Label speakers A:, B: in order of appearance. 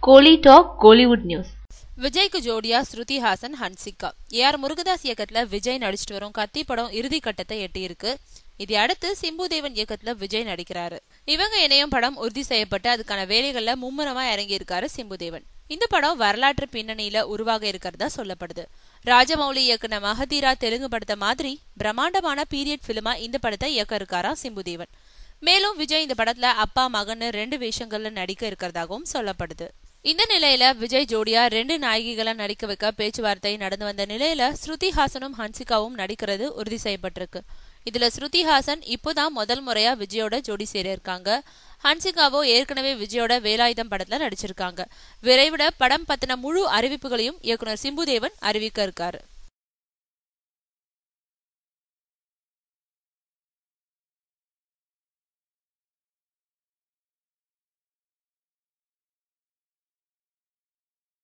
A: கோலி talk Kollywood news.
B: விஜய்க்கு ஜோடியா Shruti Haasan, Hansika. AR Murugadoss இயக்கத்துல விஜய் நடிச்சிட்டு வரும் கத்தி படம் இறுதி கட்டத்தை எட்டியிருக்கு. இதை அடுத்து சிம்பு தேவன் இயக்கத்துல விஜய் நடிக்கிறாரு. இவங்க இணையும் படம் உறுதி செய்யப்பட்டு அதுக்கான வேலைகள்ல மும்முரமா இறங்கி இருக்காரு சிம்பு தேவன். இந்த படம் வரலாற்று பின்னணியில உருவாக இருக்கிறதா சொல்லப்படுது. ராஜமௌலி இயக்குன மகதீரா தெலுங்கு படத்தை மாதிரி பிரம்மாண்டமான பீரியட் பிலிமா இந்த படத்தை இயக்க இருக்காரா சிம்பு தேவன். மேலும் விஜய் இந்த படத்துல அப்பா மகன்னு 2 வேஷங்கள்ல நடிக்க இருக்கிறதாகவும் சொல்லப்படுது. இந்த நிலையில விஜய் ஜோடியா 2 நாயகிகளை நடிக்க வைக்க பேச்சுவார்த்தை நடந்து வந்த நிலையில ஸ்ருதி ஹாசனும் ஹன்சிகாவும் நடிக்கிறது உறுதி செய்யப்பட்டிருக்கு. இதுல ஸ்ருதி ஹாசன் இப்போதான் முதல் முறையா விஜயோட ஜோடி சேர இருக்காங்க. ஹன்சிகாவோ ஏற்கனவே விஜயோட வேலாயுதம் படத்துல நடிச்சிருக்காங்க. விரைவில் படம் பத்தின முழு அறிவிப்புகளையும் இயக்குனர் சிம்பு தேவன் அறிவிக்க இருக்காரு.